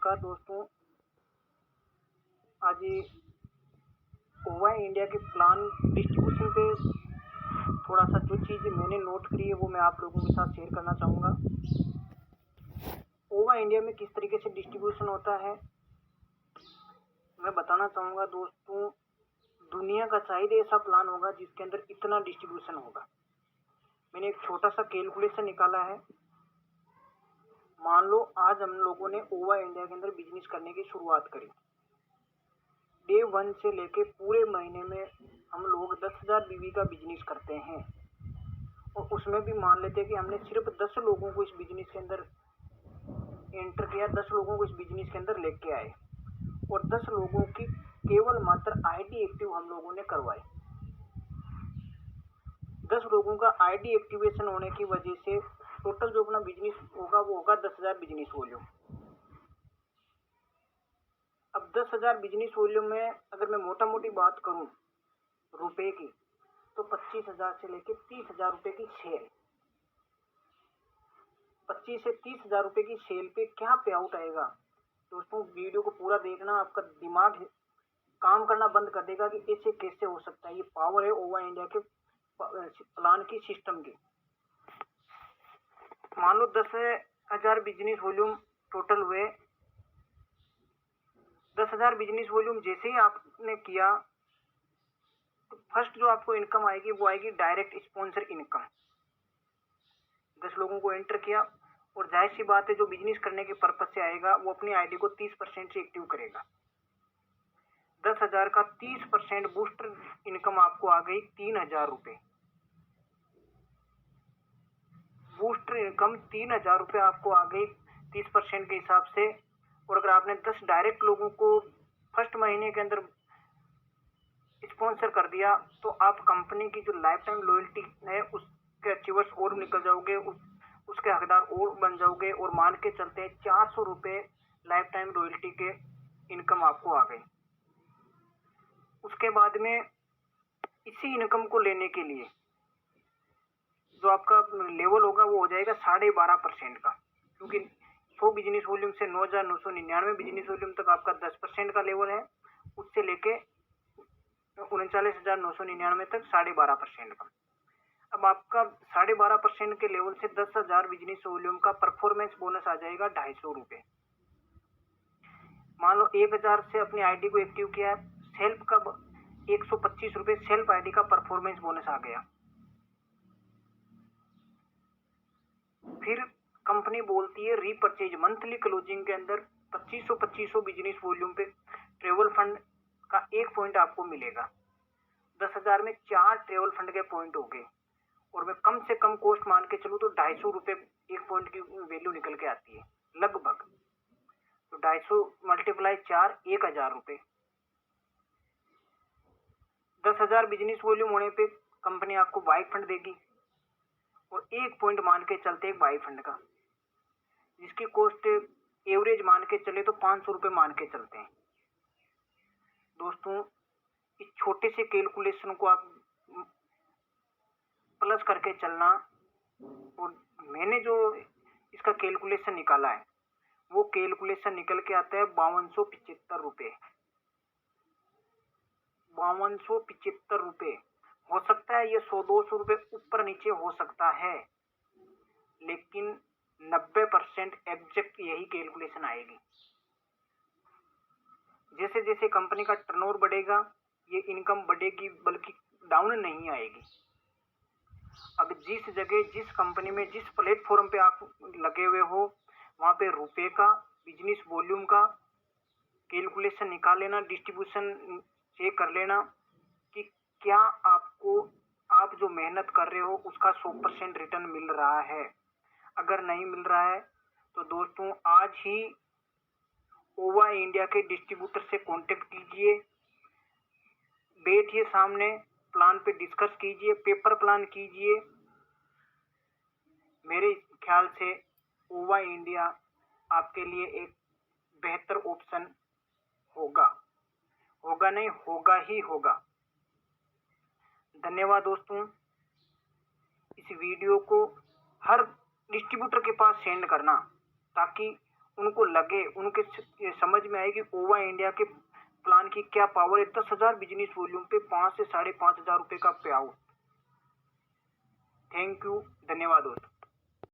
नमस्कार दोस्तों। आज ओवा इंडिया के प्लान डिस्ट्रीब्यूशन पे थोड़ा सा जो चीज़ मैंने नोट करी है वो मैं आप लोगों के साथ शेयर करना चाहूँगा। ओवा इंडिया में किस तरीके से डिस्ट्रीब्यूशन होता है मैं बताना चाहूँगा दोस्तों। दुनिया का शायद ऐसा प्लान होगा जिसके अंदर इतना डिस्ट्रीब्यूशन होगा। मैंने एक छोटा सा कैलकुलेशन निकाला है। मान लो आज हम लोगों ने ओवा इंडिया के अंदर बिजनेस करने की शुरुआत करी। डे 1 से लेके पूरे महीने में हम लोग 10,000 बीवी का बिजनेस करते हैं और उसमें भी मान लेते हैं कि हमने सिर्फ 10 लोगों को इस बिजनेस के अंदर एंटर किया, 10 लोगों को इस बिजनेस के अंदर लेके आए और 10 लोगों की केवल मात्र आईडी एक्टिव हम लोगों ने करवाई। 10 लोगों का आईडी एक्टिवेशन होने की वजह से टोटल जो अपना बिजनेस होगा वो होगा 10,000 बिजनेस वॉल्यूम। अब 10,000 बिजनेस वॉल्यूम में अगर मैं मोटा मोटी बात करूं रुपए की, तो 25,000 से लेके 30,000 रुपए की सेल। 25 से 30,000 रुपए की सेल पे क्या पे आउट आएगा दोस्तों, वीडियो को पूरा देखना। आपका दिमाग काम करना बंद कर देगा कि ऐसे कैसे हो सकता है। ये पावर है ओवा इंडिया के प्लान की, सिस्टम की। मान लो 10,000 बिजनेस वॉल्यूम टोटल हुए। 10,000 बिजनेस वॉल्यूम जैसे ही आपने किया तो फर्स्ट जो आपको इनकम आएगी वो आएगी डायरेक्ट स्पॉन्सर इनकम। 10 लोगों को एंटर किया और जाहिर सी बात है जो बिजनेस करने के पर्पज से आएगा वो अपनी आईडी को 30% से एक्टिव करेगा। 10,000 का 30% बूस्टर इनकम आपको आ गई 3,000 रुपए। बूस्टर इनकम 3,000 रुपए आपको आ गई 30% के हिसाब से। और अगर आपने 10 डायरेक्ट लोगों को फर्स्ट महीने के अंदर स्पॉन्सर कर दिया तो आप कंपनी की जो लाइफ टाइम लॉयल्टी है उसके अचीवर्स और निकल जाओगे, उसके हकदार और बन जाओगे। और मान के चलते हैं 400 रुपए लाइफ टाइम लॉयल्टी के इनकम आपको आ गई। उसके बाद में इसी इनकम को लेने के लिए जो आपका लेवल होगा वो हो जाएगा 12.5% का, क्योंकि 100 बिजनेस वॉल्यूम से 9,999 बिजनेस वॉल्यूम तक आपका 10% का लेवल है। उससे लेके 39,999 तक 12.5% का। अब आपका 12.5% के लेवल से 10,000 बिजनेस वॉल्यूम का परफॉर्मेंस बोनस आ जाएगा 250 रुपए। मान लो 1,000 से अपनी आईडी को एक्टिव किया है, सेल्फ का 125 रुपए सेल्फ आईडी का परफॉर्मेंस बोनस आ गया। फिर कंपनी बोलती है रीपरचेज मंथली क्लोजिंग के अंदर 2500 बिजनेस वॉल्यूम पे ट्रेवल फंड का 1 पॉइंट आपको मिलेगा। 10,000 में 4 ट्रेवल फंड के पॉइंट हो गए और मैं कम से कम कॉस्ट मान के चलूँ तो 250 रुपए 1 पॉइंट की वैल्यू निकल के आती है लगभग। तो 250 मल्टीप्लाई 4 1,000 रुपए। 10,000 बिजनेस वॉल्यूम होने पे कंपनी आपको बाइक फंड देगी और 1 पॉइंट मान के चलते एक बाइक फंड का, जिसकी कॉस्ट एवरेज मान के चले तो 500 रुपए मान के चलते हैं। दोस्तों इस छोटे से कैलकुलेशन को आप प्लस करके चलना। और मैंने जो इसका कैलकुलेशन निकाला है वो कैलकुलेशन निकल के आता है 5275 रुपए। 5275 रुपए। हो सकता है ये 100-200 रुपए ऊपर नीचे हो सकता है, लेकिन 90% एग्जैक्ट यही कैलकुलेशन आएगी। जैसे जैसे कंपनी का टर्नओवर बढ़ेगा ये इनकम बढ़ेगी, बल्कि डाउन नहीं आएगी। अब जिस जगह, जिस कंपनी में, जिस प्लेटफॉर्म पे आप लगे हुए हो वहां पे रुपए का, बिजनेस वॉल्यूम का कैलकुलेशन निकाल लेना, डिस्ट्रीब्यूशन चेक कर लेना कि क्या आपको, आप जो मेहनत कर रहे हो उसका 100% रिटर्न मिल रहा है। अगर नहीं मिल रहा है तो दोस्तों आज ही ओवा इंडिया के डिस्ट्रीब्यूटर से कांटेक्ट कीजिए, बैठिए सामने, प्लान पे डिस्कस कीजिए, पेपर प्लान कीजिए। मेरे ख्याल से ओवा इंडिया आपके लिए एक बेहतर ऑप्शन होगा। होगा नहीं, होगा ही होगा। धन्यवाद दोस्तों। इस वीडियो को हर डिस्ट्रीब्यूटर के पास सेंड करना ताकि उनको लगे, उनके समझ में आए कि ओवा इंडिया के प्लान की क्या पावर है। 10,000 बिजनेस वॉल्यूम पे 5 से 5,500 रुपए का पे आउट। थैंक यू, धन्यवाद दोस्तों।